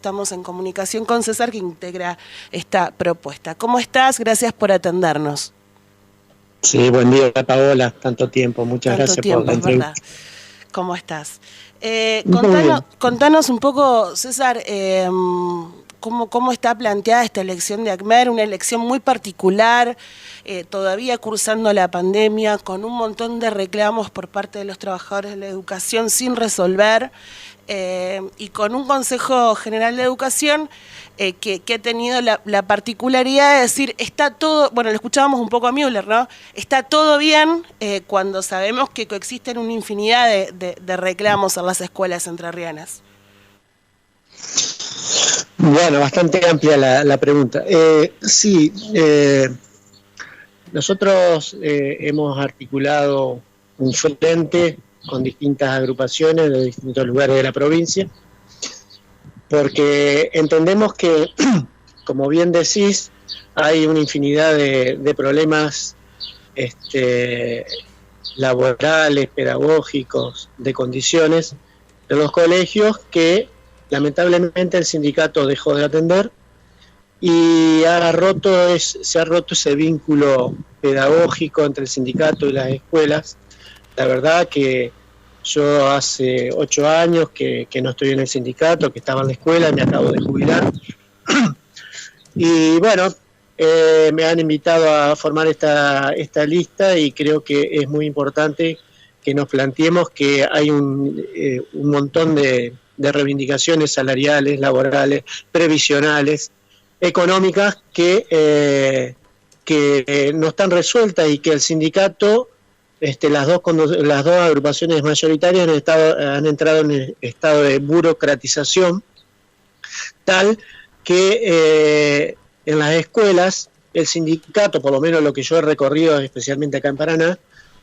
estamos en comunicación con César, que integra esta propuesta. ¿Cómo estás? Gracias por atendernos. Sí, buen día, Paola. Tanto tiempo. Muchas gracias por la entrevista. ¿Cómo estás? Contanos un poco, César, cómo está planteada esta elección de ACMER, una elección muy particular, todavía cursando la pandemia, con un montón de reclamos por parte de los trabajadores de la educación sin resolver, y con un Consejo General de Educación que ha tenido la particularidad de decir, está todo, bueno, lo escuchábamos un poco a Müller, ¿no? Está todo bien, cuando sabemos que coexisten una infinidad de reclamos en las escuelas entrerrianas. Bueno, bastante amplia la pregunta. Sí, nosotros hemos articulado un frente con distintas agrupaciones de distintos lugares de la provincia, porque entendemos que, como bien decís, hay una infinidad de problemas laborales, pedagógicos, de condiciones de los colegios que lamentablemente el sindicato dejó de atender y se ha roto ese vínculo pedagógico entre el sindicato y las escuelas. La verdad que yo hace 8 años que no estoy en el sindicato, que estaba en la escuela, me acabo de jubilar. Y bueno, me han invitado a formar esta lista y creo que es muy importante que nos planteemos que hay un montón de reivindicaciones salariales, laborales, previsionales, económicas que no están resueltas y que el sindicato, las dos agrupaciones mayoritarias han entrado en el estado de burocratización, tal que en las escuelas el sindicato, por lo menos lo que yo he recorrido especialmente acá en Paraná,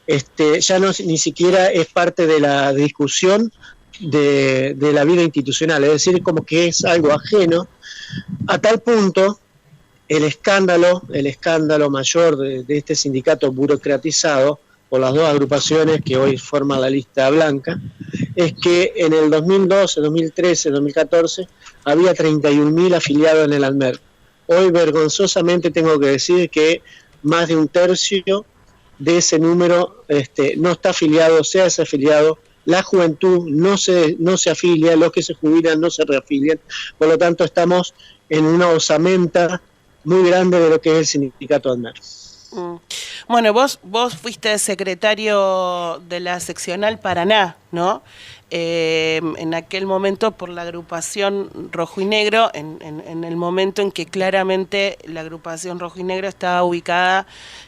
ya ni siquiera es parte de la discusión de la vida institucional, es decir, como que es algo ajeno, a tal punto el escándalo mayor de este sindicato burocratizado por las dos agrupaciones que hoy forman la lista blanca, es que en el 2012, 2013, 2014 había 31.000 afiliados en el ACMER. Hoy vergonzosamente tengo que decir que más de un tercio de ese número no está afiliado, se ha desafiliado. La juventud no se afilia, los que se jubilan no se reafilian, por lo tanto estamos en una osamenta muy grande de lo que es el sindicato ACMER. Bueno, vos fuiste secretario de la seccional Paraná, ¿no? En aquel momento por la agrupación Rojo y Negro, en el momento en que claramente la agrupación Rojo y Negro estaba ubicada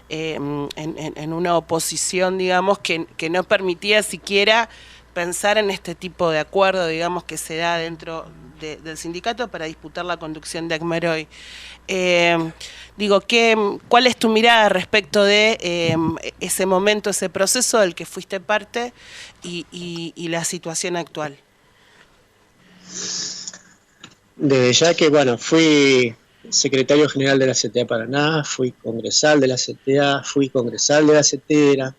en una oposición, digamos, que no permitía siquiera pensar en este tipo de acuerdo, digamos, que se da dentro del sindicato para disputar la conducción de ACMER hoy. ¿Cuál es tu mirada respecto de ese momento, ese proceso del que fuiste parte y la situación actual? Desde ya que, bueno, fui secretario general de la CTA Paraná, fui congresal de la CTA, fui congresal de la CETERA,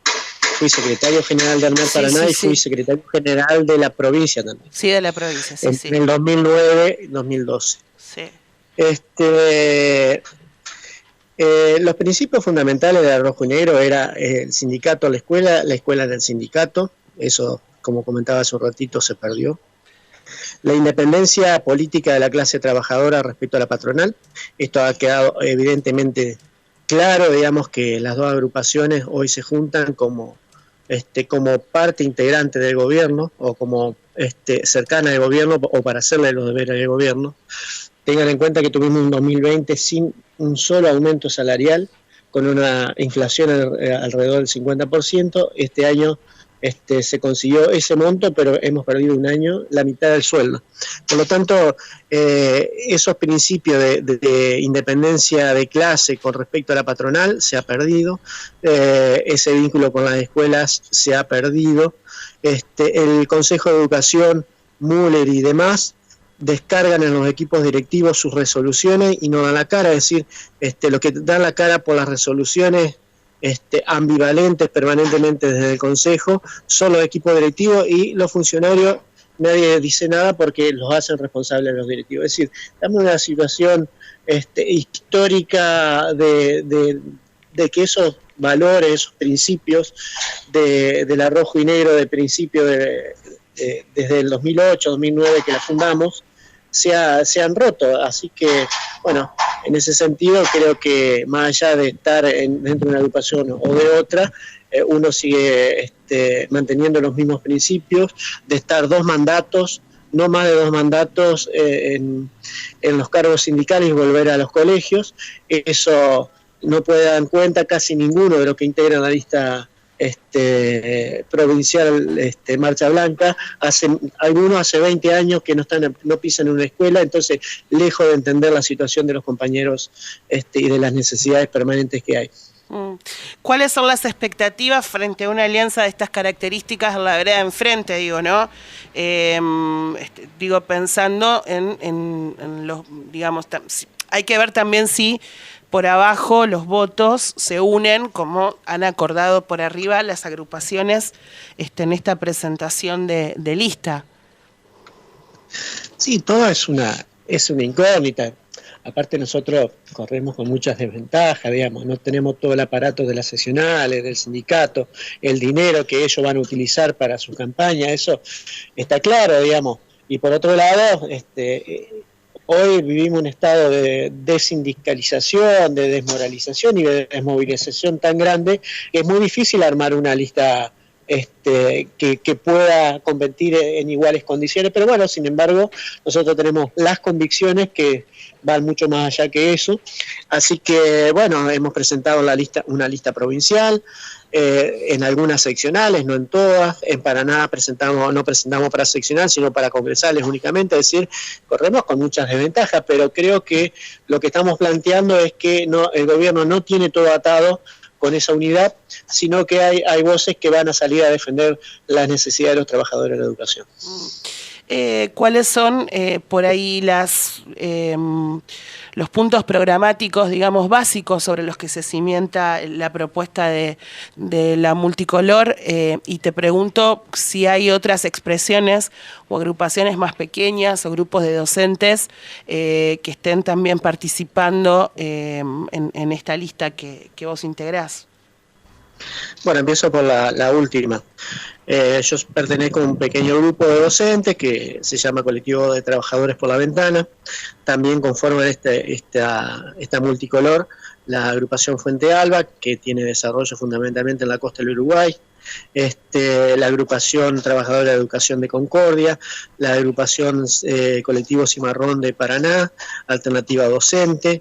fui secretario general de ACMER Paraná y fui secretario general de la provincia también. Sí, de la provincia, sí. En el 2009 y 2012. Sí. Los principios fundamentales de Rojo y Negro era el sindicato, la escuela del sindicato, eso, como comentaba hace un ratito, se perdió. La independencia política de la clase trabajadora respecto a la patronal, esto ha quedado evidentemente claro, digamos que las dos agrupaciones hoy se juntan como parte integrante del gobierno o como cercana al gobierno o para hacerle los deberes al gobierno. Tengan en cuenta que tuvimos un 2020 sin un solo aumento salarial, con una inflación alrededor del 50%. Este año se consiguió ese monto, pero hemos perdido un año la mitad del sueldo. Por lo tanto, esos principios de independencia de clase con respecto a la patronal se ha perdido, ese vínculo con las escuelas se ha perdido, el Consejo de Educación, Müller y demás, descargan en los equipos directivos sus resoluciones y no dan la cara, es decir, los que dan la cara por las resoluciones ambivalentes permanentemente desde el Consejo son los equipos directivos y los funcionarios nadie dice nada porque los hacen responsables los directivos. Es decir, estamos en una situación histórica de que esos valores, esos principios del arrojo y negro de principio desde el 2008, 2009 que la fundamos, se han roto. Así que, bueno, en ese sentido creo que más allá de estar dentro de una agrupación o de otra, uno sigue manteniendo los mismos principios, de estar 2 mandatos, no más de 2 mandatos en los cargos sindicales y volver a los colegios. Eso no puede dar en cuenta casi ninguno de los que integran la lista provincial Marcha Blanca. Algunos hace 20 años que no pisan en una escuela, entonces lejos de entender la situación de los compañeros y de las necesidades permanentes que hay. ¿Cuáles son las expectativas frente a una alianza de estas características en la vereda enfrente, digo, ¿no? Digo, pensando en los, digamos, hay que ver también si por abajo los votos se unen, como han acordado por arriba las agrupaciones en esta presentación de lista. Sí, todo es una incógnita. Aparte nosotros corremos con muchas desventajas, digamos, no tenemos todo el aparato de las seccionales, del sindicato, el dinero que ellos van a utilizar para su campaña, eso está claro, digamos. Y por otro lado, hoy vivimos un estado de desindicalización, de desmoralización y de desmovilización tan grande que es muy difícil armar una lista que pueda competir en iguales condiciones, pero bueno, sin embargo, nosotros tenemos las convicciones que van mucho más allá que eso, así que bueno, hemos presentado una lista provincial, en algunas seccionales, no en todas. En Paraná no presentamos para seccional, sino para congresales únicamente, es decir, corremos con muchas desventajas, pero creo que lo que estamos planteando es que el gobierno no tiene todo atado con esa unidad, sino que hay voces que van a salir a defender las necesidades de los trabajadores de la educación. ¿Cuáles son por ahí los puntos programáticos, digamos, básicos sobre los que se cimienta la propuesta de la multicolor? Y te pregunto si hay otras expresiones o agrupaciones más pequeñas o grupos de docentes que estén también participando en esta lista que vos integrás. Bueno, empiezo por la última. Yo pertenezco a un pequeño grupo de docentes que se llama Colectivo de Trabajadores por la Ventana. También conforman esta multicolor la agrupación Fuente Alba, que tiene desarrollo fundamentalmente en la costa del Uruguay, la agrupación Trabajadora de Educación de Concordia, la agrupación Colectivo Cimarrón de Paraná, Alternativa Docente,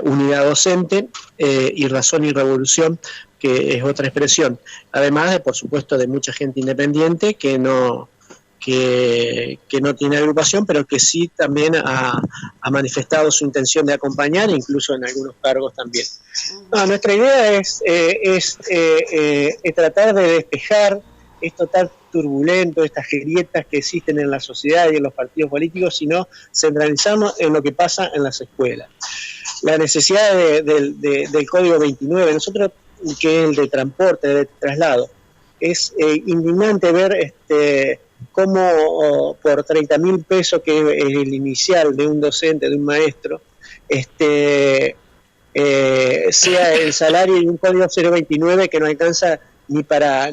Unidad Docente y Razón y Revolución, que es otra expresión, además de, por supuesto, de mucha gente independiente que no tiene agrupación, pero que sí también ha manifestado su intención de acompañar, incluso en algunos cargos también. No, nuestra idea es tratar de despejar esto tan turbulento, estas grietas que existen en la sociedad y en los partidos políticos, sino centralizarnos en lo que pasa en las escuelas. La necesidad del Código 29, nosotros, que es el de transporte, de traslado, es indignante ver cómo por 30.000 pesos, que es el inicial de un docente, de un maestro, sea el salario y un código 029 que no alcanza ni para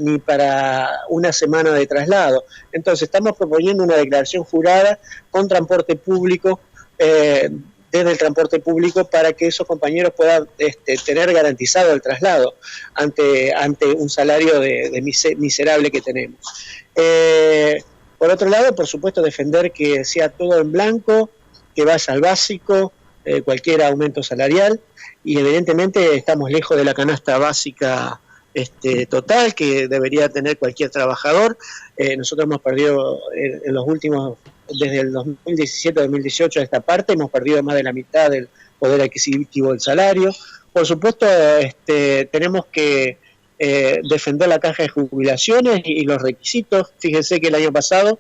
una semana de traslado. Entonces estamos proponiendo una declaración jurada con transporte público, desde el transporte público, para que esos compañeros puedan tener garantizado el traslado ante un salario miserable que tenemos. Por otro lado, por supuesto, defender que sea todo en blanco, que vaya al básico, cualquier aumento salarial, y evidentemente estamos lejos de la canasta básica total que debería tener cualquier trabajador. Nosotros hemos perdido en los últimos, desde el 2017-2018 a esta parte, hemos perdido más de la mitad del poder adquisitivo del salario. Por supuesto, tenemos que defender la caja de jubilaciones y los requisitos. Fíjense que el año pasado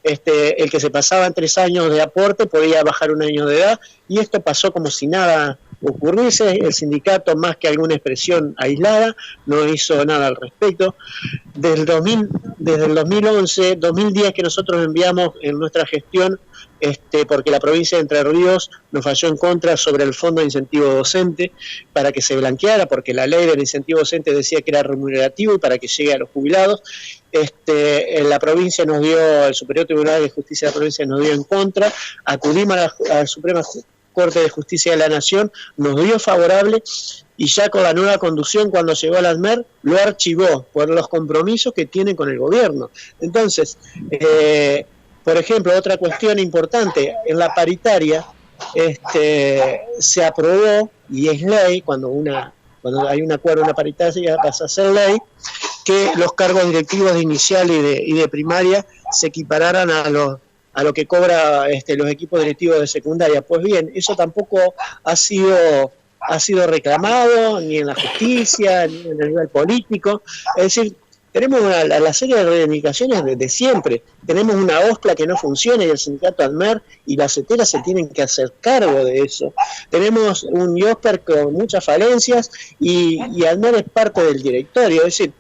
el que se pasaba en 3 años de aporte podía bajar 1 año de edad, y esto pasó como si nada ocurrirse. El sindicato, más que alguna expresión aislada, no hizo nada al respecto. Desde el 2011, 2010 que nosotros enviamos en nuestra gestión, porque la provincia de Entre Ríos nos falló en contra sobre el fondo de incentivo docente para que se blanqueara, porque la ley del incentivo docente decía que era remunerativo y para que llegue a los jubilados. En la provincia nos dio, el Superior Tribunal de Justicia de la provincia nos dio en contra, acudimos a la Suprema Corte de Justicia de la Nación, nos dio favorable, y ya con la nueva conducción, cuando llegó a la ANMER, lo archivó por los compromisos que tiene con el gobierno. Entonces, por ejemplo, otra cuestión importante, en la paritaria se aprobó, y es ley, cuando hay un acuerdo en la paritaria pasa a ser ley, que los cargos directivos de inicial y de primaria se equipararan a lo que cobra los equipos directivos de secundaria. Pues bien, eso tampoco ha sido reclamado ni en la justicia, ni en el nivel político. Es decir, tenemos la serie de reivindicaciones de siempre. Tenemos una OSCLA que no funciona y el sindicato ANMER y la CETERA se tienen que hacer cargo de eso. Tenemos un IOSPER con muchas falencias y ANMER es parte del directorio. Es decir,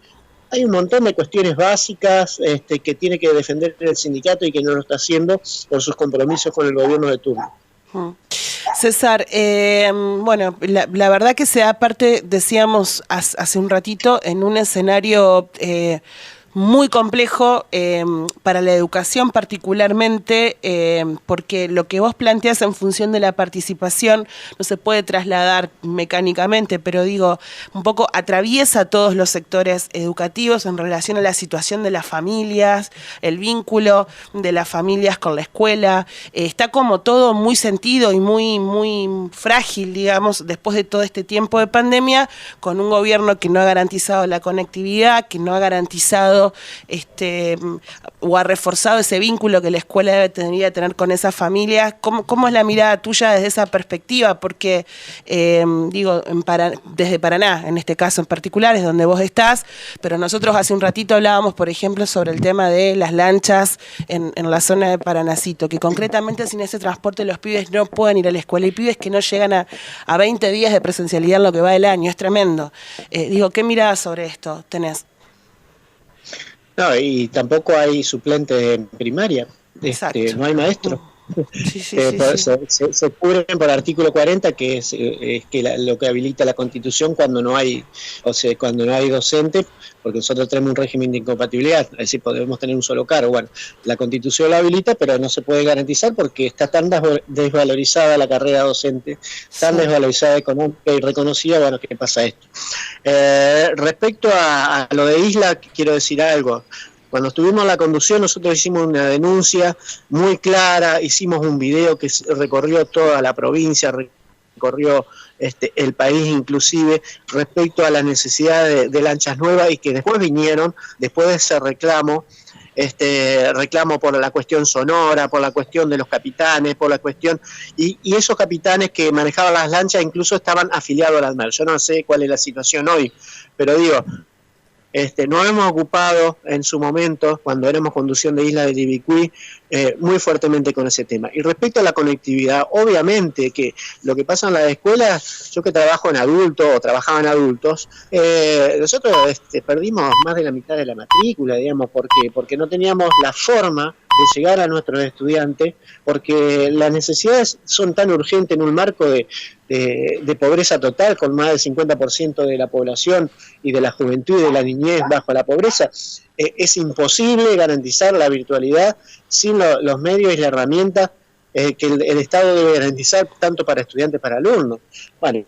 hay un montón de cuestiones básicas que tiene que defender el sindicato y que no lo está haciendo por sus compromisos con el gobierno de turno. César, bueno, la verdad que se da parte, decíamos hace un ratito, en un escenario muy complejo para la educación particularmente, porque lo que vos planteás en función de la participación no se puede trasladar mecánicamente, pero digo, un poco atraviesa todos los sectores educativos en relación a la situación de las familias, el vínculo de las familias con la escuela, está como todo muy sentido y muy frágil, digamos, después de todo este tiempo de pandemia, con un gobierno que no ha garantizado la conectividad, que no ha garantizado o ha reforzado ese vínculo que la escuela debería tener con esas familias. ¿Cómo es la mirada tuya desde esa perspectiva? Porque, digo, desde Paraná, en este caso en particular, es donde vos estás, pero nosotros hace un ratito hablábamos, por ejemplo, sobre el tema de las lanchas en la zona de Paranacito, que concretamente sin ese transporte los pibes no pueden ir a la escuela, y pibes que no llegan a 20 días de presencialidad en lo que va del año, es tremendo. Digo, ¿qué mirada sobre esto tenés? No, y tampoco hay suplentes en primaria, no hay maestro. Sí. Se cubren por artículo 40, que es lo que habilita la Constitución cuando no hay, cuando no hay docente, porque nosotros tenemos un régimen de incompatibilidad, es decir, podemos tener un solo cargo. Bueno, la Constitución lo habilita, pero no se puede garantizar porque está tan desvalorizada la carrera docente, tan desvalorizada económica y reconocida. Bueno, ¿qué pasa esto? Respecto a lo de Isla, quiero decir algo. Cuando estuvimos en la conducción, nosotros hicimos una denuncia muy clara, hicimos un video que recorrió toda la provincia, recorrió el país inclusive, respecto a la necesidad de lanchas nuevas, y que después vinieron, después de ese reclamo por la cuestión sonora, por la cuestión de los capitanes, por la cuestión, y esos capitanes que manejaban las lanchas incluso estaban afiliados a la ANMER. Yo no sé cuál es la situación hoy, pero digo, nos hemos ocupado en su momento, cuando éramos conducción de Isla del Ibicuí, muy fuertemente con ese tema. Y respecto a la conectividad, obviamente que lo que pasa en las escuelas, yo que trabajo en adultos, o trabajaba en adultos, nosotros perdimos más de la mitad de la matrícula, digamos, porque no teníamos la forma de llegar a nuestros estudiantes, porque las necesidades son tan urgentes en un marco de pobreza total, con más del 50% de la población y de la juventud y de la niñez bajo la pobreza. Es imposible garantizar la virtualidad sin los medios y la herramienta que el Estado debe garantizar, tanto para estudiantes como para alumnos. Bueno,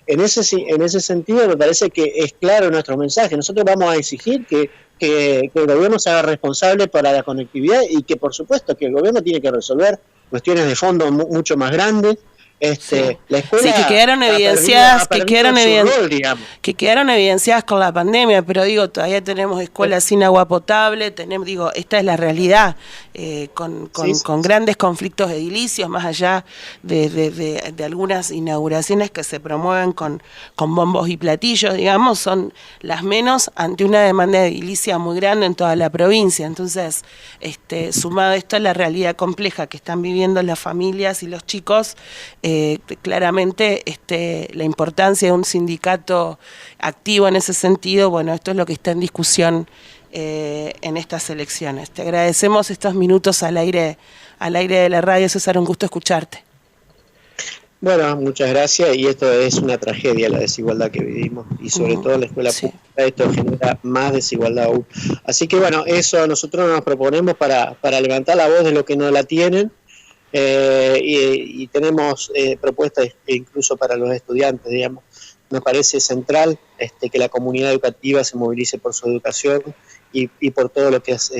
en ese sentido me parece que es claro nuestro mensaje. Nosotros vamos a exigir que el gobierno se haga responsable para la conectividad, y que por supuesto que el gobierno tiene que resolver cuestiones de fondo mucho más grandes. La escuela, sí, que quedaron evidenciadas, que quedaron evidenciadas con la pandemia, pero digo, todavía tenemos escuelas sin agua potable, esta es la realidad, con grandes conflictos edilicios, más allá de algunas inauguraciones que se promueven con bombos y platillos, digamos, son las menos ante una demanda edilicia muy grande en toda la provincia. Entonces, sumado esto a la realidad compleja que están viviendo las familias y los chicos, claramente la importancia de un sindicato activo en ese sentido, bueno, esto es lo que está en discusión en estas elecciones. Te agradecemos estos minutos al aire de la radio, César, un gusto escucharte. Bueno, muchas gracias, y esto es una tragedia, la desigualdad que vivimos, y sobre todo en la escuela pública esto genera más desigualdad aún. Así que bueno, eso nosotros nos proponemos para levantar la voz de los que no la tienen, y tenemos propuestas incluso para los estudiantes, digamos. Me parece central que la comunidad educativa se movilice por su educación y por todo lo que es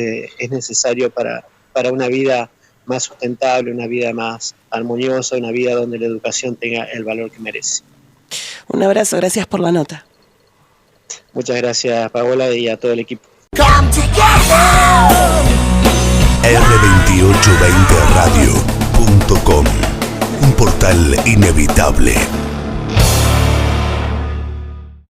necesario para una vida más sustentable, una vida más armoniosa, una vida donde la educación tenga el valor que merece. Un abrazo, gracias por la nota. Muchas gracias, Paola, y a todo el equipo. R2820radio.com, un portal inevitable.